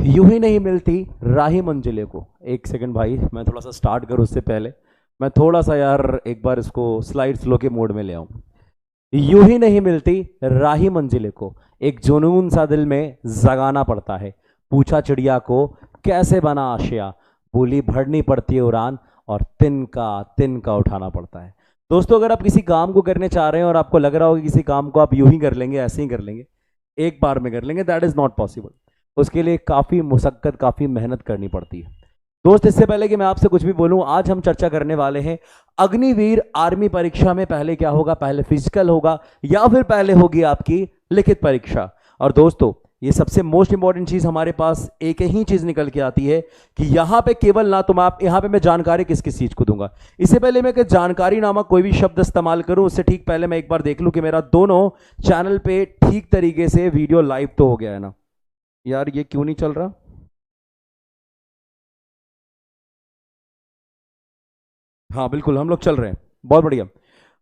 यूं ही नहीं मिलती राही मंजिले को। एक सेकंड भाई, मैं थोड़ा सा स्टार्ट करूं उससे पहले मैं थोड़ा सा यार एक बार इसको स्लाइड स्लो के मोड में ले आऊं। यूं ही नहीं मिलती राही मंजिले को, एक जुनून सा दिल में जगाना पड़ता है। पूछा चिड़िया को कैसे बना आशिया, बोली भरनी पड़ती है उड़ान और तिनका उठाना पड़ता है। दोस्तों, अगर आप किसी काम को करने चाह रहे हैं और आपको लग रहा हो कि किसी काम को आप यूं ही कर लेंगे, ऐसे ही कर लेंगे, एक बार में कर लेंगे, दैट इज नॉट पॉसिबल। उसके लिए काफ़ी मुशक्कत, काफ़ी मेहनत करनी पड़ती है। दोस्त, इससे पहले कि मैं आपसे कुछ भी बोलूं, आज हम चर्चा करने वाले हैं अग्निवीर आर्मी परीक्षा में पहले क्या होगा, पहले फिजिकल होगा या फिर पहले होगी आपकी लिखित परीक्षा। और दोस्तों, ये सबसे मोस्ट इंपॉर्टेंट चीज हमारे पास एक ही चीज निकल के आती है कि यहां पे केवल ना तुम आप यहां पे मैं जानकारी किस किस चीज को दूंगा। इससे पहले मैं जानकारी नामक कोई भी शब्द इस्तेमाल करूं, उससे ठीक पहले मैं एक बार देख लूं कि मेरा दोनों चैनल पे ठीक तरीके से वीडियो लाइव तो हो गया है ना। यार ये क्यों नहीं चल रहा? हाँ बिल्कुल, हम लोग चल रहे हैं, बहुत बढ़िया।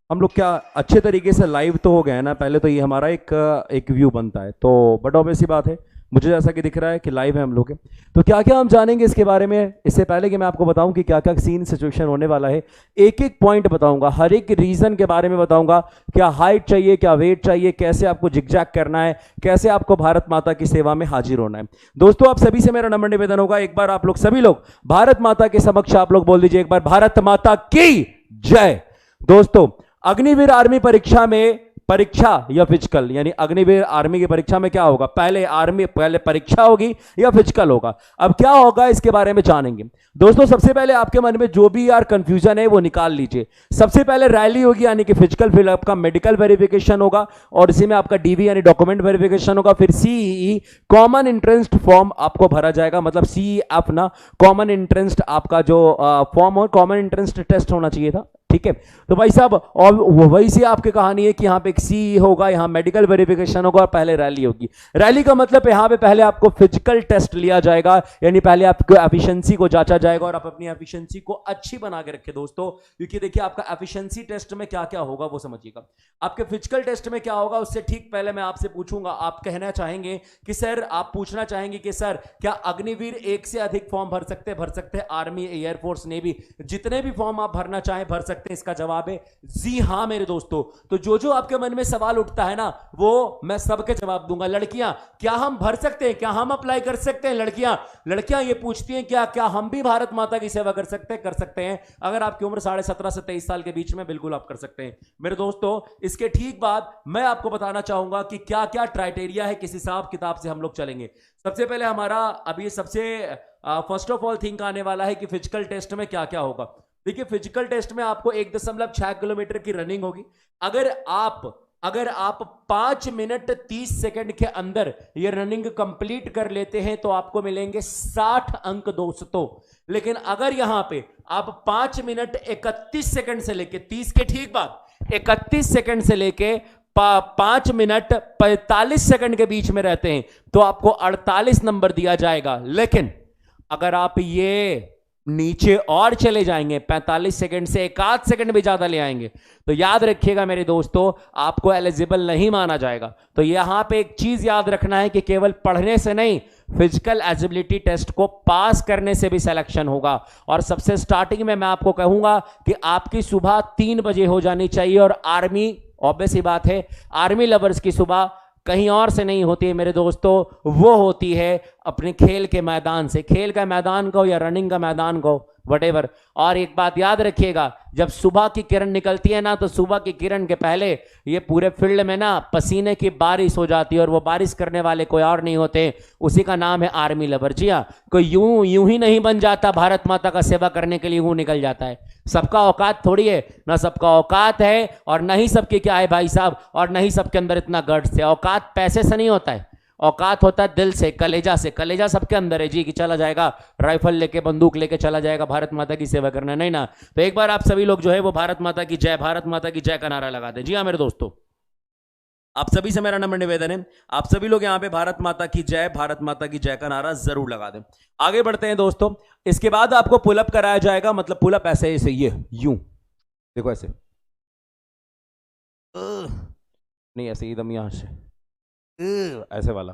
हम लोग क्या अच्छे तरीके से लाइव तो हो गए ना। पहले तो ये हमारा एक व्यू बनता है, तो बट ऑब्वियस सी बात है, मुझे जैसा कि दिख रहा है कि लाइव है हम लोग के। तो क्या क्या हम जानेंगे इसके बारे में, इससे पहले कि मैं आपको बताऊं कि क्या क्या सीन सिचुएशन होने वाला है, एक एक पॉइंट बताऊंगा, हर एक रीजन के बारे में बताऊंगा। क्या हाइट चाहिए, क्या वेट चाहिए, कैसे आपको जिगजैग करना है, कैसे आपको भारत माता की सेवा में हाजिर होना है। दोस्तों, आप सभी से मेरा नम्र निवेदन होगा, एक बार आप लोग सभी लोग भारत माता के समक्ष आप लोग बोल दीजिए एक बार, भारत माता की जय। दोस्तों, अग्निवीर आर्मी परीक्षा में, परीक्षा या फिजिकल, यानी अग्निवीर आर्मी की परीक्षा में क्या होगा, पहले परीक्षा होगी या फिजिकल होगा। अब क्या होगा इसके बारे में जानेंगे। दोस्तों, सबसे पहले आपके मन में जो भी यार कंफ्यूजन है वो निकाल लीजिए। सबसे पहले रैली होगी, यानी कि फिजिकल, फिर आपका मेडिकल वेरिफिकेशन होगा और इसी में आपका डीवी यानी डॉक्यूमेंट वेरिफिकेशन होगा। फिर सीईई कॉमन एंट्रेंस फॉर्म आपको भरा जाएगा, मतलब सीई अपना कॉमन एंट्रेंस आपका जो फॉर्म हो, कॉमन एंट्रेंस टेस्ट होना चाहिए था, ठीक है। तो भाई साहब, और वही से आपकी कहानी है कि यहाँ पे एक सी होगा, यहाँ मेडिकल वेरिफिकेशन होगा और पहले रैली होगी। रैली का मतलब यहाँ पे पहले आपको फिजिकल टेस्ट लिया जाएगा, यानी पहले आपको एफिशिएंसी को जांचा जाएगा और आप अपनी एफिशिएंसी को अच्छी बना के रखें दोस्तों, क्योंकि देखिए आपका एफिशिएंसी टेस्ट में क्या क्या होगा वो समझिएगा। आपके फिजिकल टेस्ट में क्या होगा उससे ठीक पहले मैं आपसे पूछूंगा, आप कहना चाहेंगे कि सर, आप पूछना चाहेंगे कि सर क्या अग्निवीर एक से अधिक फॉर्म भर सकते हैं, आर्मी, एयरफोर्स, नेवी, जितने भी फॉर्म आप भरना चाहें भर सकते हैं? इसका जवाब है जी हां मेरे दोस्तों। तो जो जो आपके मन में सवाल उठता है ना, वो मैं सबके जवाब दूंगा। लड़कियां, क्या हम भर सकते हैं, क्या हम अप्लाई कर सकते हैं? लड़कियां ये पूछती हैं, क्या हम भी भारत माता की सेवा कर सकते हैं। अगर आपकी उम्र 17.5 से 23 साल के बीच में, बिल्कुल आप कर सकते हैं मेरे दोस्तों। इसके ठीक बाद मैं आपको बताना चाहूंगा कि क्या क्या क्राइटेरिया है, किस हिसाब किताब से हम लोग चलेंगे। सबसे पहले हमारा अभी सबसे फर्स्ट ऑफ ऑल थिंक आने वाला है कि फिजिकल टेस्ट में क्या क्या होगा। देखिए, फिजिकल टेस्ट में आपको 1.6 किलोमीटर की रनिंग होगी। अगर आप 5 मिनट 30 सेकंड के अंदर ये रनिंग कंप्लीट कर लेते हैं तो आपको मिलेंगे 60 अंक दोस्तों। लेकिन अगर यहां पे आप 5 मिनट 31 सेकंड से लेके 30 के ठीक बाद 31 सेकंड से लेके 5 मिनट 45 सेकंड के बीच में रहते हैं तो आपको 48 नंबर दिया जाएगा। लेकिन अगर आप ये नीचे और चले जाएंगे, 45 सेकंड से 1 सेकंड भी ज्यादा ले आएंगे, तो याद रखिएगा मेरे दोस्तों, आपको एलिजिबल नहीं माना जाएगा। तो यहां पे एक चीज याद रखना है कि केवल पढ़ने से नहीं, फिजिकल एलिजिबिलिटी टेस्ट को पास करने से भी सिलेक्शन होगा। और सबसे स्टार्टिंग में मैं आपको कहूंगा कि आपकी सुबह 3 बजे हो जानी चाहिए। और आर्मी, ऑब्वियस ही बात है, आर्मी लवर्स की सुबह कहीं और से नहीं होती है मेरे दोस्तों, वो होती है अपने खेल के मैदान से। खेल का मैदान को या रनिंग का मैदान को, वटेवर। और एक बात याद रखिएगा, जब सुबह की किरण निकलती है ना, तो सुबह की किरण के पहले ये पूरे फील्ड में ना पसीने की बारिश हो जाती है, और वो बारिश करने वाले कोई और नहीं होते, उसी का नाम है आर्मी लवर। जी हाँ, कोई यूं ही नहीं बन जाता भारत माता का सेवा करने के लिए, यूं निकल जाता है। सबका औकात थोड़ी है, ना सबका औकात है और ना ही सबके क्या है भाई साहब, और ना ही सबके अंदर इतना गट्स है। औकात पैसे से नहीं होता है, औकात होता है दिल से, कलेजा से। कलेजा सबके अंदर है जी, कि चला जाएगा राइफल लेके, बंदूक लेके चला जाएगा भारत माता की सेवा करना, नहीं ना। तो एक बार आप सभी लोग जो है वो भारत माता की जय, भारत माता की जय का नारा लगा दें। जी हाँ मेरे दोस्तों, आप सभी से मेरा नम्र निवेदन है, आप सभी लोग यहां पे भारत माता की जय, भारत माता की जय का नारा जरूर लगा दें। आगे बढ़ते हैं दोस्तों। इसके बाद आपको पुलअप कराया जाएगा, मतलब पुलअप ऐसे ऐसे, ये यूं देखो, ऐसे नहीं, ऐसे एकदम यहां से ऐसे वाला,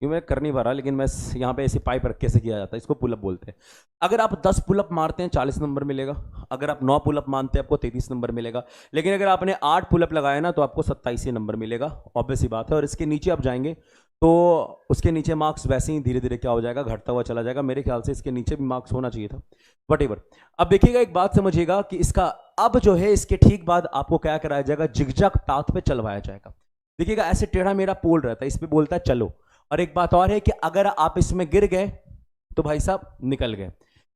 क्यों मैं कर नहीं पा रहा, लेकिन मैं यहाँ पे ऐसे पाइप रख कैसे किया जाता है, इसको पुलअप बोलते हैं। अगर आप 10 पुलअप मारते हैं 40 नंबर मिलेगा, अगर आप 9 पुलअप मारते हैं आपको 33 नंबर मिलेगा, लेकिन अगर आपने 8 पुलअप लगाया ना तो आपको 27 नंबर मिलेगा, ऑब्वियस सी बात है। और इसके नीचे आप जाएंगे तो उसके नीचे मार्क्स वैसे ही धीरे धीरे क्या हो जाएगा, घटता हुआ चला जाएगा। मेरे ख्याल से इसके नीचे भी मार्क्स होना चाहिए था, वटेवर। अब देखिएगा, एक बात समझिएगा कि इसका अब जो है इसके ठीक बाद आपको क्या कराया जाएगा, जिगजैग पाथ पे चलवाया जाएगा। देखिएगा ऐसे टेढ़ा मेरा पोल रहता है, इस पे बोलता है चलो। और एक बात और है कि अगर आप इसमें गिर गए तो भाई साहब निकल गए।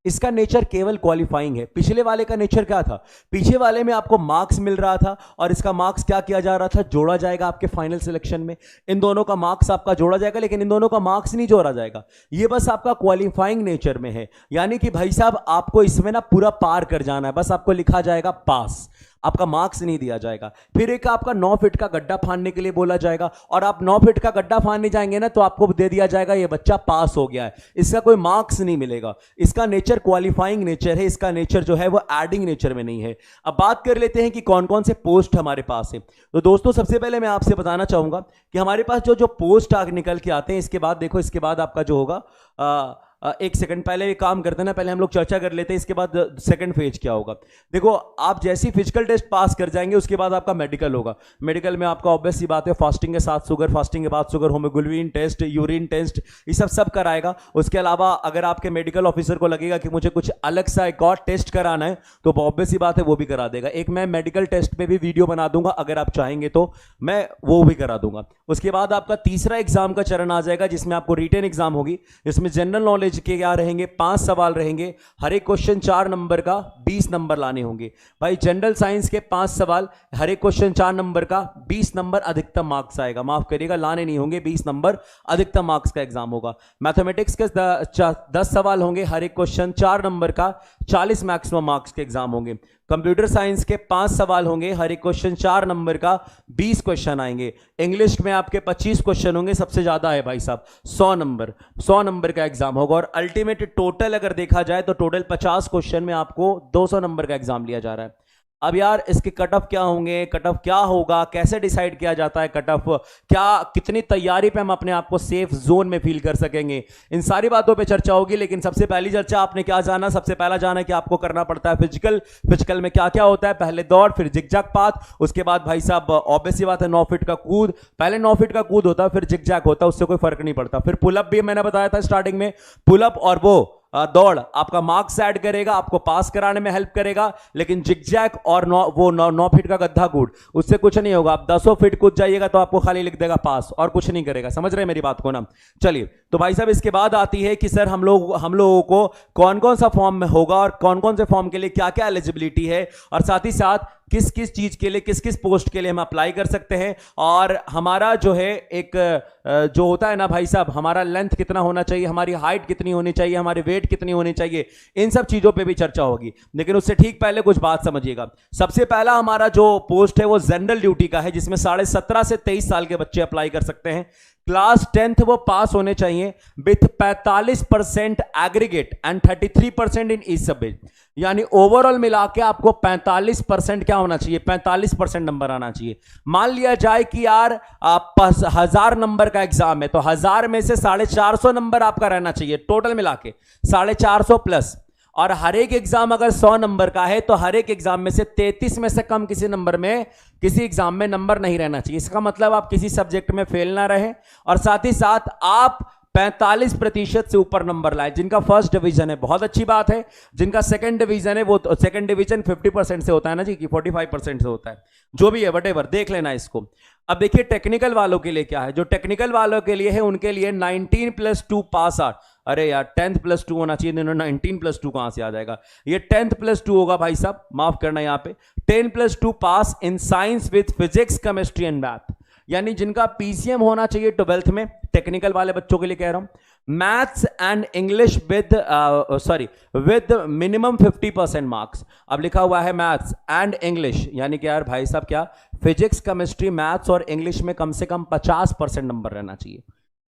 इसका नेचर केवल क्वालिफाइंग है। पिछले वाले का नेचर क्या था, पीछे वाले में आपको मार्क्स मिल रहा था और इसका मार्क्स क्या किया जा रहा था, जोड़ा जाएगा आपके फाइनल सिलेक्शन में। इन दोनों का मार्क्स आपका जोड़ा जाएगा, लेकिन इन दोनों का मार्क्स नहीं जोड़ा जाएगा। ये बस आपका क्वालिफाइंग नेचर में है, यानी कि भाई साहब आपको इसमें ना पूरा पार कर जाना है, बस आपको लिखा जाएगा पास, आपका मार्क्स नहीं दिया जाएगा। फिर एक आपका 9 फीट का गड्ढा फाड़ने के लिए बोला जाएगा, और आप 9 फीट का गड्ढा फाड़ने जाएंगे ना तो आपको दे दिया जाएगा ये बच्चा पास हो गया है, इसका कोई मार्क्स नहीं मिलेगा। इसका नेचर क्वालिफाइंग नेचर है, इसका नेचर जो है वो एडिंग नेचर में नहीं है। अब बात कर लेते हैं कि कौन कौन से पोस्ट हमारे पास है। तो दोस्तों सबसे पहले मैं आपसे बताना चाहूंगा कि हमारे पास जो जो पोस्ट आगे निकल के आते हैं, इसके बाद देखो, इसके बाद आपका जो होगा एक सेकंड पहले ये काम करते हैं ना, पहले हम लोग चर्चा कर लेते हैं इसके बाद सेकंड फेज क्या होगा। देखो, आप जैसी फिजिकल टेस्ट पास कर जाएंगे उसके बाद आपका मेडिकल होगा। मेडिकल में आपका ऑब्वियस सी बात है फास्टिंग के साथ शुगर, फास्टिंग के बाद sugar, haemoglobin test, urine test, ये सब कराएगा। उसके अलावा अगर आपके मेडिकल ऑफिसर को लगेगा कि मुझे कुछ अलग सा एक और टेस्ट कराना है तो ऑब्वियस सी बात है वो भी करा देगा। एक मैं मेडिकल टेस्ट पे भी वीडियो बना दूंगा, अगर आप चाहेंगे तो मैं वो भी करा दूंगा। उसके बाद आपका तीसरा एग्जाम का चरण आ जाएगा, जिसमें आपको रिटन एग्जाम होगी, जिसमें जनरल नॉलेज के क्या रहेंगे, 5 सवाल रहेंगे, हर एक क्वेश्चन 4 नंबर का, 20 नंबर लाने होंगे। भाई जनरल साइंस के 5 सवाल, हर एक क्वेश्चन 4 नंबर का, 20 नंबर अधिकतम मार्क्स आएगा, माफ करिएगा लाने नहीं होंगे, 20 नंबर अधिकतम मार्क्स का एग्जाम होगा। मैथमेटिक्स के 10 सवाल होंगे, हर एक क्वेश्चन 4 नंबर का, 40 मैक्सिमम मार्क्स के एग्जाम होंगे। कंप्यूटर साइंस के 5 सवाल होंगे, हर एक क्वेश्चन 4 नंबर का, 20 क्वेश्चन आएंगे। इंग्लिश में आपके 25 क्वेश्चन होंगे, सबसे ज्यादा है भाई साहब, 100 नंबर का एग्जाम होगा। और अल्टीमेट टोटल अगर देखा जाए तो टोटल 50 क्वेश्चन में आपको 200 नंबर का एग्जाम लिया जा रहा है। अब यार इसके कट ऑफ क्या होंगे, कट ऑफ क्या होगा, कैसे डिसाइड किया जाता है कट ऑफ, क्या कितनी तैयारी पे हम अपने आप को सेफ जोन में फील कर सकेंगे, इन सारी बातों पे चर्चा होगी। लेकिन सबसे पहली चर्चा आपने क्या जाना, सबसे पहला जाना कि आपको करना पड़ता है फिजिकल में क्या क्या होता है, पहले दौड़, फिर जिगजैग पाथ, उसके बाद भाई साहब ऑब्वियस सी बात है 9 फीट का कूद, पहले 9 फीट का कूद होता है, फिर जिगजैग होता है, उससे कोई फर्क नहीं पड़ता। फिर पुलअप भी मैंने बताया था स्टार्टिंग में, पुलअप और वो दौड़ आपका मार्क्स ऐड करेगा, आपको पास कराने में हेल्प करेगा। लेकिन जिगजैग और 9 फीट का गड्ढा कूद, उससे कुछ नहीं होगा। आप 10 फीट कूद जाइएगा तो आपको खाली लिख देगा पास, और कुछ नहीं करेगा। समझ रहे हैं मेरी बात को ना? चलिए, तो भाई साहब इसके बाद आती है कि सर हम लोगों को कौन कौन सा फॉर्म में होगा और कौन कौन से फॉर्म के लिए क्या क्या एलिजिबिलिटी है, और साथ ही साथ किस किस चीज के लिए, किस किस पोस्ट के लिए हम अप्लाई कर सकते हैं, और हमारा जो है एक जो होता है ना भाई साहब, हमारा लेंथ कितना होना चाहिए, हमारी हाइट कितनी होनी चाहिए, हमारी वेट कितनी होनी चाहिए, इन सब चीजों पे भी चर्चा होगी। लेकिन उससे ठीक पहले कुछ बात समझिएगा। सबसे पहला हमारा जो पोस्ट है वो जनरल ड्यूटी का है, जिसमें 17.5 से 23 साल के बच्चे अप्लाई कर सकते हैं। क्लास 10th वो पास होने चाहिए with 45% aggregate and 33% in each subject, यानी ओवरऑल मिला के आपको 45% क्या होना चाहिए, 45% नंबर आना चाहिए। मान लिया जाए कि यार 1000 नंबर का एग्जाम है तो 1000 में से 450 नंबर आपका रहना चाहिए, टोटल मिला के 450 प्लस। और हर एक एग्जाम अगर 100 नंबर का है तो हर एक एग्जाम में से 33 में से कम किसी नंबर में, किसी एग्जाम में नंबर नहीं रहना चाहिए। इसका मतलब आप किसी सब्जेक्ट में फेल ना रहे, और साथ ही साथ आप 45% से ऊपर नंबर लाए। जिनका फर्स्ट डिवीजन है बहुत अच्छी बात है, जिनका सेकंड डिवीजन है वो सेकंड डिवीजन 50% से होता है ना जी, कि 45% से होता है, जो भी है वटेवर, देख लेना इसको। अब देखिए टेक्निकल वालों के लिए क्या है, जो टेक्निकल वालों के लिए है उनके लिए 19+2 पास आउट। अरे यार 10+2 होना चाहिए, 19+2 कहां से आ जाएगा, ये 10+2 होगा भाई साहब, माफ करना यहां पे 10+2 pass in science with physics, chemistry and math. यानी जिनका पीसीएम होना चाहिए 12th में, टेक्निकल वाले बच्चों के लिए कह रहा हूं, maths and English with minimum 50% marks. अब लिखा हुआ है मैथ्स एंड इंग्लिश, यानी कि यार भाई साहब क्या, फिजिक्स, केमिस्ट्री, मैथ्स और इंग्लिश में कम से कम 50% नंबर रहना चाहिए।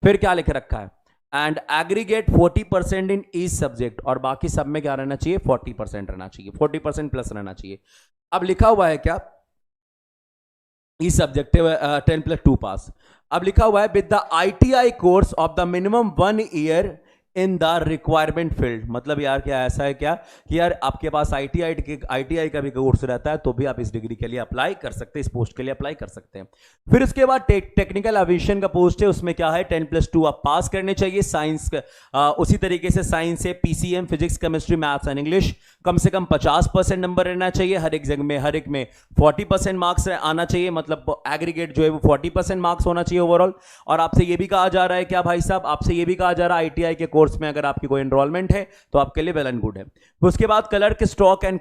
फिर क्या लिख रखा है, and aggregate 40% in each subject, और बाकी सब में क्या रहना चाहिए, 40% रहना चाहिए, 40% प्लस रहना चाहिए। अब लिखा हुआ है क्या, ई सब्जेक्टिव 10+2 पास। अब लिखा हुआ है with the ITI course of the minimum 1 year in the requirement field. मतलब यार क्या ऐसा है क्या कि यार आपके पास आईटीआई का भी कोर्स रहता है तो भी आप इस डिग्री के लिए अप्लाई कर सकते हैं, इस पोस्ट के लिए अप्लाई कर सकते हैं। फिर उसके बाद टेक्निकल एविएशन का पोस्ट है, उसमें क्या है 10+2 आप पास करने चाहिए साइंस। उसी तरीके से साइंस से PCM physics chemistry maths and English कम से कम 50% नंबर रहना चाहिए। हर एक में 40% मार्क्स आना चाहिए, मतलब एग्रीगेट जो है वो 40% मार्क्स होना चाहिए ओवरऑल। और आपसे ये भी कहा जा रहा है क्या भाई साहब, आपसे ये भी कहा जा रहा है आईटीआई के कोर्स में अगर आपकी कोई एनरोलमेंट है तो आपके लिए वेल एंड गुड है। उसके बाद clerk stock and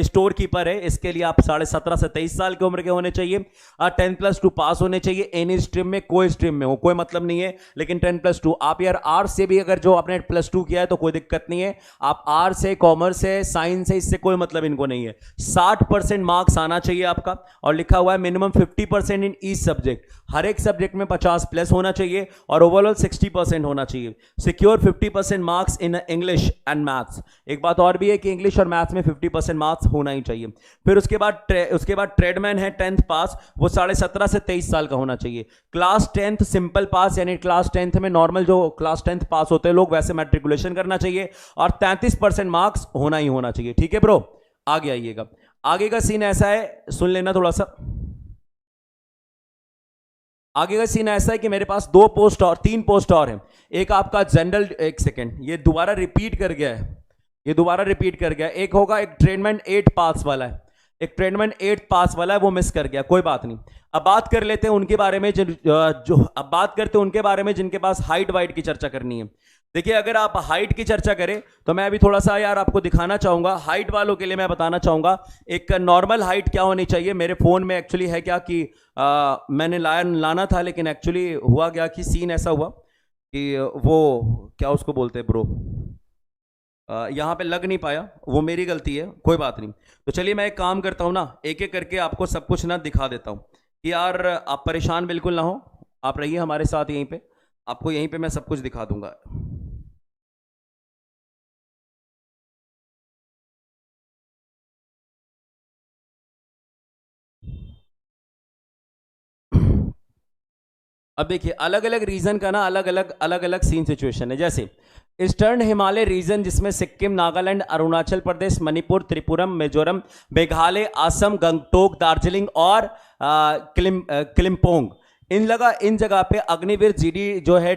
store keeper है, इसके लिए आप 17.5 से 23 साल की उम्र के होने चाहिए। 10+2 पास होने चाहिए एनी स्ट्रीम में, कोई स्ट्रीम में हो कोई मतलब नहीं है, लेकिन 10+2 आप यार आर्ट्स से भी अगर जो आपने +2 किया है तो कोई दिक्कत नहीं है। आप आर्ट्स से, कॉमर्स से, साइंस से, इससे कोई मतलब इनको नहीं है। 60% मार्क्स आना चाहिए आपका। और लिखा हुआ है मिनिमम 50% इन ईच सब्जेक्ट, हर एक सब्जेक्ट में 50+ होना चाहिए और ओवरऑल 60% होना चाहिए। Secure 50% marks in English and maths. एक बात और भी है कि इंग्लिश और मैथ्स में 50% मार्क्स होना ही चाहिए। फिर उसके बाद ट्रेडमैन है 10th पास, वो 17.5 से 23 साल का होना चाहिए। क्लास 10th सिंपल पास, यानी क्लास 10th में नॉर्मल जो क्लास 10th पास होते हैं लोग वैसे मैट्रिकुलेशन करना चाहिए और 33% मार्क्स होना ही होना चाहिए। ठीक है ब्रो, आगे आइएगा। आगे का सीन ऐसा है, सुन लेना थोड़ा सा। आगे का सीन ऐसा है कि मेरे पास 3 पोस्ट और हैं। एक आपका जनरल, एक सेकेंड, ये दोबारा रिपीट कर गया है, एक होगा एक ट्रेडमैन 8 पास वाला है, एक ट्रेडमैन 8 पास वाला है, वो मिस कर गया, कोई बात नहीं। अब बात कर लेते हैं उनके बारे में उनके बारे में जिनके पास हाइट वाइट की चर्चा करनी है। देखिए अगर आप हाइट की चर्चा करें तो मैं अभी थोड़ा सा यार आपको दिखाना चाहूंगा। हाइट वालों के लिए मैं बताना चाहूंगा एक नॉर्मल हाइट क्या होनी चाहिए। मेरे फोन में एक्चुअली है क्या कि मैंने लाना था, लेकिन एक्चुअली हुआ क्या कि सीन ऐसा हुआ कि वो क्या उसको बोलते हैं ब्रो, यहाँ पे लग नहीं पाया, वो मेरी गलती है, कोई बात नहीं। तो चलिए मैं एक काम करता हूँ ना, एक एक करके आपको सब कुछ ना दिखा देता हूँ कि यार आप परेशान बिल्कुल ना हो, आप रहिए हमारे साथ यहीं पे, आपको यहीं पे मैं सब कुछ दिखा दूंगा। अब देखिए अलग अलग रीजन का ना अलग अलग सीन सिचुएशन है। जैसे ईस्टर्न हिमालय रीजन जिसमें सिक्किम, नागालैंड, अरुणाचल प्रदेश, मणिपुर, त्रिपुरा, मिजोरम, मेघालय, असम, गंगटोक, दार्जिलिंग और क्लिम्पोंग, इन जगह पे अग्निवीर जीडी जो है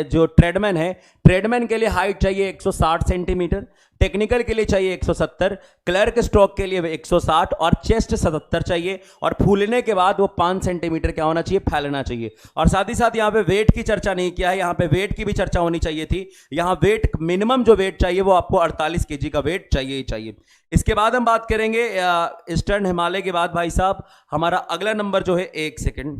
जो ट्रेडमैन के लिए हाइट चाहिए 160 सेंटीमीटर, टेक्निकल के लिए चाहिए 170, क्लर्क स्ट्रोक के लिए 160 और चेस्ट 77 चाहिए। और फूलने के बाद वो 5 सेंटीमीटर क्या होना चाहिए, फैलना चाहिए। और साथ ही साथ यहाँ पे वेट की चर्चा नहीं किया है, यहाँ पे वेट की भी चर्चा होनी चाहिए थी। यहाँ वेट मिनिमम जो वेट चाहिए वो आपको 48 kg का वेट चाहिए ही चाहिए। इसके बाद हम बात करेंगे ईस्टर्न हिमालय के बाद भाई साहब हमारा अगला नंबर जो है, एक सेकेंड,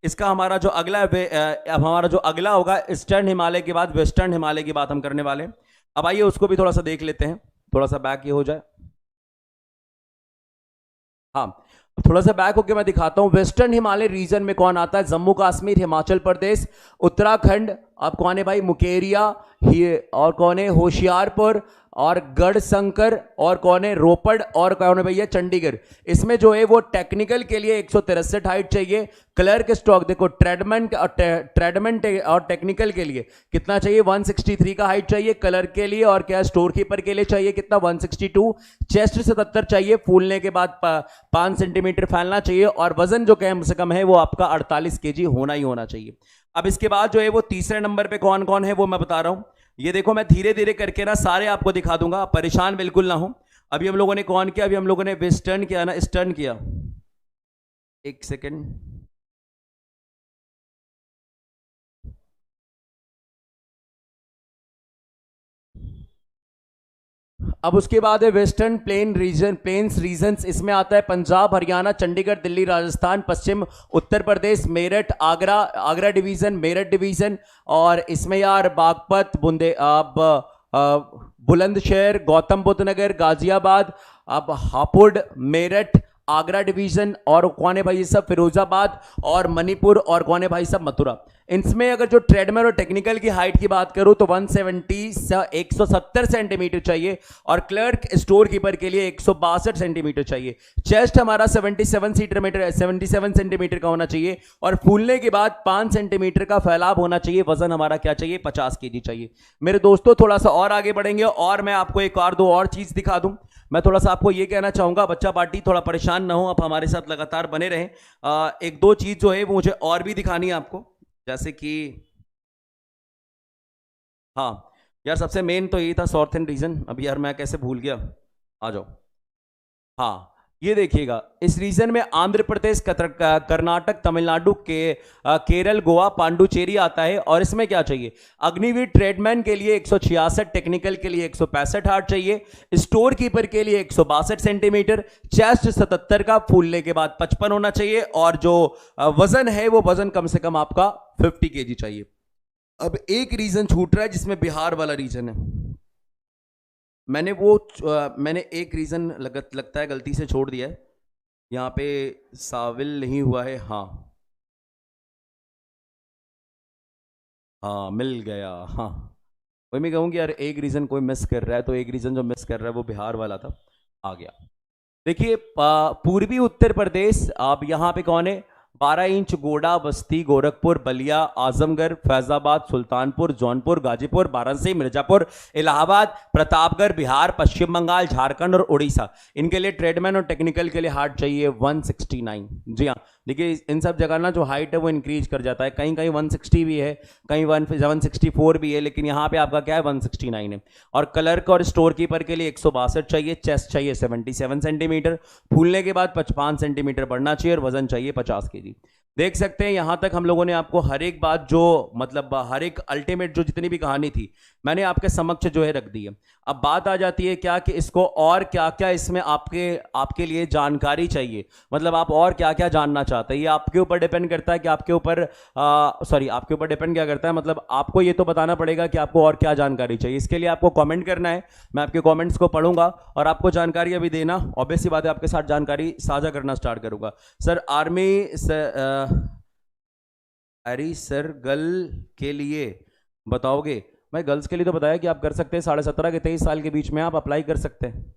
इसका हमारा जो अगला होगा ईस्टर्न हिमालय के बाद वेस्टर्न हिमालय की बात हम करने वाले हैं। अब आइए उसको भी थोड़ा सा देख लेते हैं, थोड़ा सा बैक ये हो जाए। हाँ, थोड़ा सा बैक होके मैं दिखाता हूं वेस्टर्न हिमालय रीजन में कौन आता है। जम्मू कश्मीर, हिमाचल प्रदेश, उत्तराखंड, अब कौन है भाई, मुकेरिया, और कौन है होशियारपुर और गढ़शंकर, और कौन है रोपड़, और कौन है भैया चंडीगढ़। इसमें जो है वो टेक्निकल के लिए 163 हाइट चाहिए। क्लर्क स्टॉक देखो ट्रेडमैन और टेक्निकल के लिए कितना चाहिए, 163 का हाइट चाहिए क्लर्क के लिए, और क्या स्टोर कीपर के लिए चाहिए कितना, 162। चेस्ट 77 चाहिए, फूलने के बाद 5 सेंटीमीटर फैलना चाहिए, और वजन जो कम से कम है वो आपका 48 kg होना ही होना चाहिए। अब इसके बाद जो है वो तीसरे नंबर पे कौन कौन है वो मैं बता रहा हूं। ये देखो मैं धीरे धीरे करके ना सारे आपको दिखा दूंगा, परेशान बिल्कुल ना हो। अभी हम लोगों ने कौन किया, अभी हम लोगों ने वेस्टर्न किया ना, ईस्टर्न किया, एक सेकेंड। अब उसके बाद है वेस्टर्न प्लेन्स रीजन्स। इसमें आता है पंजाब, हरियाणा, चंडीगढ़, दिल्ली, राजस्थान, पश्चिम उत्तर प्रदेश, मेरठ, आगरा डिवीजन, मेरठ डिवीजन, और इसमें यार बागपत, बुलंदशहर, गौतम बुद्ध नगर, गाजियाबाद, अब हापुड़, मेरठ, आगरा डिवीजन, और कौन है भाई साहब फिरोजाबाद, और मणिपुर, और कौन है भाई साहब मथुरा। इनमें अगर जो ट्रेडमिल और टेक्निकल की हाइट की बात करूं तो 170 सेंटीमीटर चाहिए, और क्लर्क स्टोर कीपर के लिए 162 सेंटीमीटर चाहिए। चेस्ट हमारा 77 सेंटीमीटर का होना चाहिए, और फूलने के बाद 5 सेंटीमीटर का फैलाव होना चाहिए। वजन हमारा क्या चाहिए, 50 केजी चाहिए। मेरे दोस्तों थोड़ा सा और आगे बढ़ेंगे, और मैं आपको एक और दो और चीज दिखा दूं। मैं थोड़ा सा आपको ये कहना चाहूंगा, बच्चा पार्टी थोड़ा परेशान ना हो, आप हमारे साथ लगातार बने रहें। एक दो चीज जो है वो मुझे और भी दिखानी है आपको, जैसे कि हाँ यार, सबसे मेन तो यही था सॉर्थन रीजन। अब यार मैं कैसे भूल गया, आ जाओ। हाँ ये देखिएगा, इस रीजन में आंध्र प्रदेश, कर्नाटक, तमिलनाडु के केरल, गोवा, पांडुचेरी आता है। और इसमें क्या चाहिए, अग्निवीर ट्रेडमैन के लिए 166, टेक्निकल के लिए 165 हार्ट चाहिए, स्टोर कीपर के लिए 162 सेंटीमीटर, चेस्ट 77 का, फूलने के बाद 55 होना चाहिए, और जो वजन है वो वजन कम से कम आपका 50 केजी चाहिए। अब एक रीजन छूट रहा है जिसमें बिहार वाला रीजन है। मैंने एक रीजन लगता है गलती से छोड़ दिया है, यहां पे शामिल नहीं हुआ है। हाँ हाँ मिल गया। हाँ वही मैं कहूँगी यार, एक रीजन कोई मिस कर रहा है, तो एक रीजन जो मिस कर रहा है वो बिहार वाला था, आ गया। देखिए पूर्वी उत्तर प्रदेश, आप यहां पे कौन है, 12 इंच, गोडा, बस्ती, गोरखपुर, बलिया, आजमगढ़, फैजाबाद, सुल्तानपुर, जौनपुर, गाजीपुर, वाराणसी, मिर्जापुर, इलाहाबाद, प्रतापगढ़, बिहार, पश्चिम बंगाल, झारखंड और उड़ीसा। इनके लिए ट्रेडमैन और टेक्निकल के लिए हाइट चाहिए 169। जी हाँ, देखिए इन सब जगह ना जो हाइट है वो इंक्रीज कर जाता है, कहीं कहीं 160 भी है, कहीं 164 भी है, लेकिन यहाँ पे आपका क्या है 169 है। और क्लर्क और स्टोर कीपर के लिए 162 चाहिए, चेस्ट चाहिए 77 सेंटीमीटर, फूलने के बाद 55 सेंटीमीटर बढ़ना चाहिए, और वजन चाहिए 50 केजी। देख सकते हैं यहां तक हम लोगों ने आपको हर एक बात, जो मतलब हर एक अल्टीमेट जो जितनी भी कहानी थी मैंने आपके समक्ष जो है रख दी है। अब बात आ जाती है क्या कि इसको और क्या क्या इसमें आपके लिए जानकारी चाहिए, मतलब आप और क्या क्या जानना चाहते हैं, ये आपके ऊपर डिपेंड करता है कि आपके ऊपर आपके ऊपर डिपेंड क्या करता है, मतलब आपको ये तो बताना पड़ेगा कि आपको और क्या जानकारी चाहिए। इसके लिए आपको कमेंट करना है, मैं आपके कमेंट्स को पढ़ूंगा और आपको जानकारी अभी देना, ऑब्वियस सी बात है आपके साथ जानकारी साझा करना स्टार्ट करूंगा। सर आर्मी अरे सर गर्ल के लिए बताओगे, मैं गर्ल्स के लिए तो बताया कि आप कर सकते हैं, 17.5 के 23 साल के बीच में आप अप्लाई कर सकते हैं।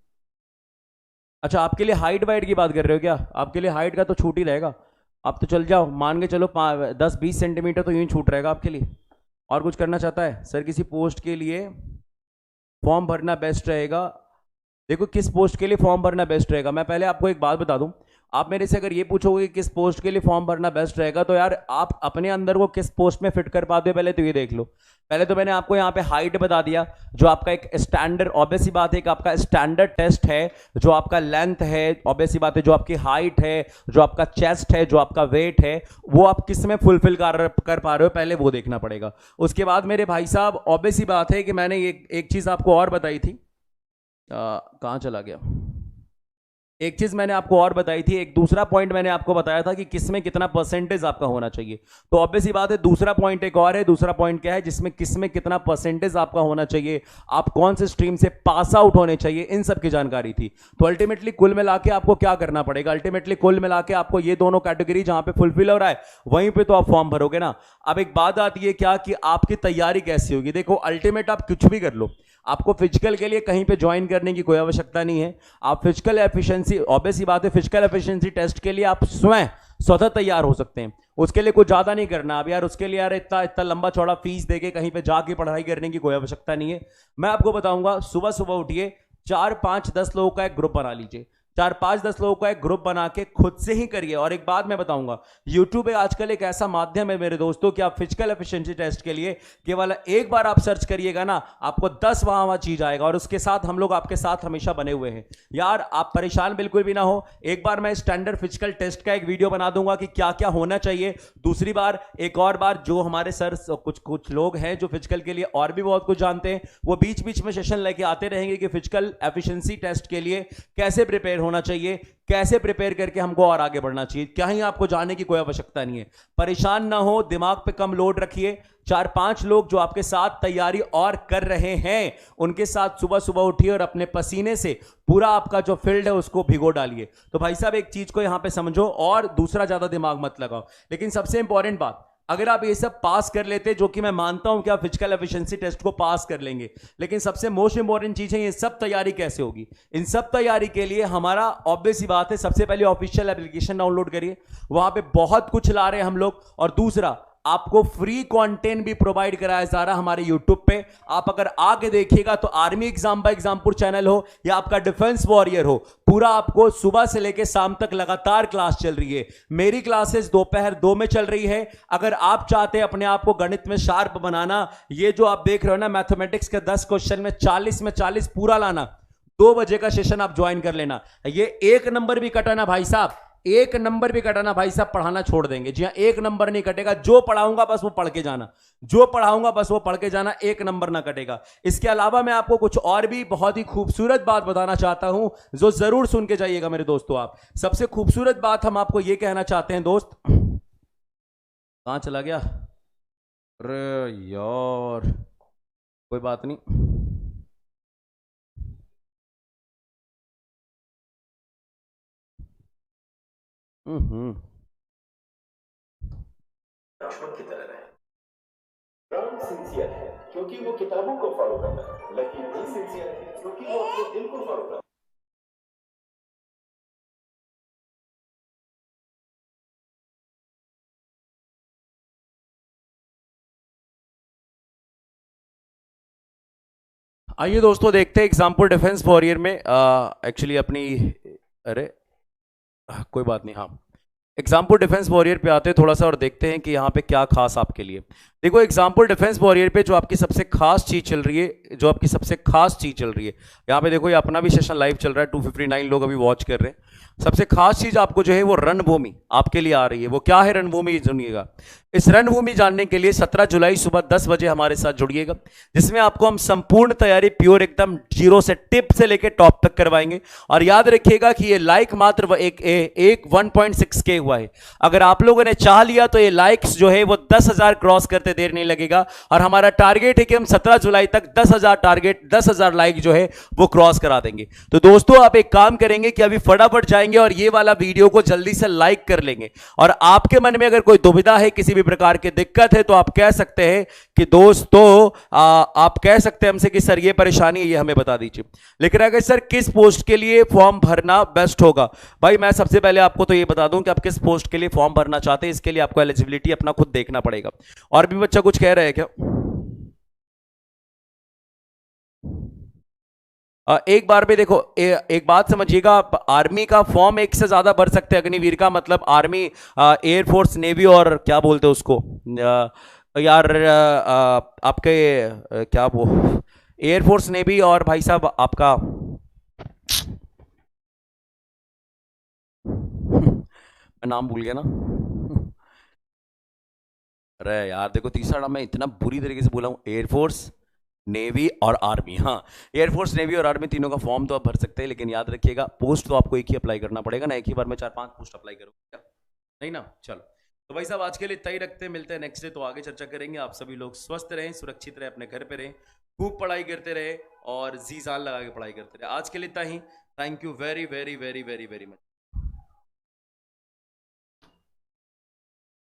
अच्छा आपके लिए हाइट वाइट की बात कर रहे हो क्या, आपके लिए हाइट का तो छूट ही रहेगा, आप तो चल जाओ, मान के चलो 10-20 सेंटीमीटर तो यूं छूट रहेगा आपके लिए। और कुछ करना चाहता है सर, किसी पोस्ट के लिए फॉर्म भरना बेस्ट रहेगा। देखो किस पोस्ट के लिए फॉर्म भरना बेस्ट रहेगा, मैं पहले आपको एक बात बता दूं, आप मेरे से अगर ये पूछोगे कि किस पोस्ट के लिए फॉर्म भरना बेस्ट रहेगा, तो यार आप अपने अंदर को किस पोस्ट में फिट कर पाते हो पहले तो ये देख लो। पहले तो मैंने आपको यहाँ पे हाइट बता दिया, जो आपका एक स्टैंडर्ड, ऑब्वियस सी बात है कि आपका स्टैंडर्ड टेस्ट है, जो आपका लेंथ है, ऑब्वियस सी बात है जो आपकी हाइट है, जो आपका चेस्ट है, जो आपका वेट है, वो आप किस में फुलफिल कर पा रहे हो, पहले वो देखना पड़ेगा। उसके बाद मेरे भाई साहब ऑब्वियस सी बात है कि मैंने एक चीज आपको और बताई थी, कहां चला गया, एक चीज मैंने आपको और बताई थी, एक दूसरा पॉइंट मैंने आपको बताया था कि किसमें कितना परसेंटेज आपका होना चाहिए। तो ऑब्वियस ही बात है दूसरा पॉइंट एक और है, दूसरा पॉइंट क्या है, जिसमें किसमें कितना परसेंटेज आपका होना चाहिए, आप कौन से स्ट्रीम से पास आउट होने चाहिए, इन सब की जानकारी थी। तो अल्टीमेटली कुल मिला के आपको क्या करना पड़ेगा, अल्टीमेटली कुल मिला के आपको ये दोनों कैटेगरी जहां पे फुलफिल हो रहा है वहीं पे तो आप फॉर्म भरोगे ना। अब एक बात आती है क्या कि आपकी तैयारी कैसी होगी। देखो अल्टीमेट आप कुछ भी कर लो, आपको फिजिकल के लिए कहीं पे ज्वाइन करने की कोई आवश्यकता नहीं है। आप फिजिकल एफिशिएंसी, ऑब्वियस ही बात है फिजिकल एफिशिएंसी टेस्ट के लिए आप स्वतः तैयार हो सकते हैं, उसके लिए कुछ ज्यादा नहीं करना। अब यार उसके लिए यार इतना इतना लंबा चौड़ा फीस देके कहीं पे जाके पढ़ाई करने की कोई आवश्यकता नहीं है। मैं आपको बताऊंगा, सुबह सुबह उठिए, 4-5-10 लोगों का एक ग्रुप बना लीजिए, 4-5-10 लोगों का एक ग्रुप बना के खुद से ही करिए। और एक बात मैं बताऊंगा, यूट्यूब है आजकल एक ऐसा माध्यम है मेरे दोस्तों कि आप फिजिकल एफिशिएंसी टेस्ट के लिए केवल एक बार आप सर्च करिएगा ना, आपको 10 वहां चीज आएगा। और उसके साथ हम लोग आपके साथ हमेशा बने हुए हैं यार, आप परेशान बिल्कुल भी ना हो। एक बार मैं स्टैंडर्ड फिजिकल टेस्ट का एक वीडियो बना दूंगा कि क्या क्या होना चाहिए। दूसरी बार एक और बार जो हमारे सर कुछ लोग हैं जो फिजिकल के लिए और भी बहुत कुछ जानते हैं, वो बीच बीच में सेशन लेके आते रहेंगे कि फिजिकल एफिशिएंसी टेस्ट के लिए कैसे प्रिपेयर होना चाहिए, कैसे प्रिपेयर करके हमको और आगे बढ़ना चाहिए। कहीं आपको जाने की कोई आवश्यकता नहीं है, परेशान ना हो, दिमाग पे कम लोड रखिए। 4-5 लोग जो आपके साथ तैयारी और कर रहे हैं उनके साथ सुबह सुबह उठिए और अपने पसीने से पूरा आपका जो फील्ड है उसको भिगो डालिए। तो भाई साहब एक चीज को यहां पे समझो और दूसरा ज्यादा दिमाग मत लगाओ। लेकिन सबसे इंपॉर्टेंट बात, अगर आप ये सब पास कर लेते, जो कि मैं मानता हूं कि आप फिजिकल एफिशिएंसी टेस्ट को पास कर लेंगे, लेकिन सबसे मोस्ट इंपॉर्टेंट चीज है ये सब तैयारी कैसे होगी। इन सब तैयारी के लिए हमारा ऑब्वियस ही बात है, सबसे पहले ऑफिशियल एप्लीकेशन डाउनलोड करिए, वहां पे बहुत कुछ ला रहे हैं हम लोग। और दूसरा, आपको फ्री कंटेंट भी प्रोवाइड कराया जा रहा है हमारे यूट्यूब पे। आप अगर आगे देखिएगा तो army exam by Exampur channel हो या आपका डिफेंस वॉरियर हो, पूरा आपको सुबह से लेकर शाम तक लगातार क्लास चल रही है। मेरी क्लासेस दोपहर 2 में चल रही है। अगर आप चाहते हैं अपने आप को गणित में शार्प बनाना, ये जो आप देख रहे हो ना मैथमेटिक्स के 10 क्वेश्चन में 40 में 40 पूरा लाना, 2 बजे का सेशन आप ज्वाइन कर लेना। ये 1 नंबर भी कटाना भाई साहब, 1 नंबर भी कटाना भाई साहब, पढ़ाना छोड़ देंगे। जी हां, 1 नंबर नहीं कटेगा। जो पढ़ाऊंगा बस वो पढ़ के जाना, जो पढ़ाऊंगा बस वो पढ़ के जाना, 1 नंबर ना कटेगा। इसके अलावा मैं आपको कुछ और भी बहुत ही खूबसूरत बात बताना चाहता हूं, जो जरूर सुन के जाइएगा मेरे दोस्तों। आप सबसे खूबसूरत बात हम आपको यह कहना चाहते हैं दोस्त। कहां चला गया? अरे यार, कोई बात नहीं। हम्म दुश्मन की तरह रहे। ब्राउन सिंसियर है क्योंकि वो किताबों को फॉलो करता है, लेकिन भी सिंसियर है क्योंकि वो अपने दिल को फॉलो करता है। आइए दोस्तों देखते हैं एग्जाम्पल डिफेंस वॉरियर में एक्चुअली अपनी, अरे कोई बात नहीं, हाँ एग्जाम्पल डिफेंस वॉरियर पे आते हैं थोड़ा सा और देखते हैं कि यहाँ पे क्या खास आपके लिए। देखो एग्जाम्पल डिफेंस वॉरियर पे जो आपकी सबसे खास चीज चल रही है, जो आपकी सबसे खास चीज चल रही है, यहाँ पे देखो ये अपना भी सेशन लाइव चल रहा है, 259 लोग अभी वॉच कर रहे हैं। सबसे खास चीज आपको जो है वो रणभूमि आपके लिए आ रही है। वो क्या है रणभूमि, सुनिएगा। इस रणभूमि जानने के लिए 17 जुलाई सुबह 10 बजे हमारे साथ जुड़िएगा, जिसमें आपको हम संपूर्ण तैयारी प्योर एकदम जीरो से टिप से लेकर टॉप तक करवाएंगे। और याद रखिएगा कि ये लाइक मात्र एक 1.6K हुआ है। अगर आप लोगों ने चाह लिया तो ये लाइक्स जो है वो 10,000 क्रॉस करते देर नहीं लगेगा। और हमारा टारगेट है कि हम 17 जुलाई तक 10,000 टारगेट 10,000 लाइक जो है वो क्रॉस करा देंगे। तो दोस्तों आप एक काम करेंगे कि अभी फटाफट जाएंगे और ये वाला वीडियो को जल्दी से लाइक कर लेंगे। और आपके मन में अगर कोई दुविधा है, किसी भी प्रकार की दिक्कत है, तो आप कह सकते हैं कि दोस्तों आप कह सकते हैं हमसे कि सर ये परेशानी है, ये हमें बता दीजिए। लेकिन अगर सर किस पोस्ट के लिए फॉर्म भरना बेस्ट होगा, भाई मैं सबसे पहले आपको तो ये बता दूं कि आप किस पोस्ट के लिए फॉर्म भरना चाहते हैं, इसके लिए आपको एलिजिबिलिटी अपना खुद देखना पड़ेगा। और भी बच्चा कुछ कह रहे हैं क्या? एक बार में देखो, एक बात समझिएगा, आप आर्मी का फॉर्म एक से ज्यादा भर सकते हैं। अग्निवीर का मतलब आर्मी, एयरफोर्स, नेवी और क्या बोलते हैं उसको यार, आपके क्या वो, एयरफोर्स, नेवी और भाई साहब आपका मैं नाम भूल गया ना। अरे यार देखो, तीसरा नाम मैं इतना बुरी तरीके से बोला हूं, एयरफोर्स, नेवी और आर्मी। हाँ, एयरफोर्स, नेवी और आर्मी तीनों का फॉर्म तो आप भर सकते हैं, लेकिन याद रखिएगा पोस्ट तो आपको एक ही अप्लाई करना पड़ेगा ना, एक ही बार में 4-5 पोस्ट अप्लाई करोगे नहीं ना। चलो तो भाई साहब आज के लिए इतना ही रखते हैं, मिलते हैं नेक्स्ट डे, तो आगे चर्चा करेंगे। आप सभी लोग स्वस्थ रहें, सुरक्षित रहें, अपने घर पे रहें, खूब पढ़ाई करते रहे और जी जान लगा के पढ़ाई करते रहे। आज के लिए इतना ही। Thank you very very very very very much.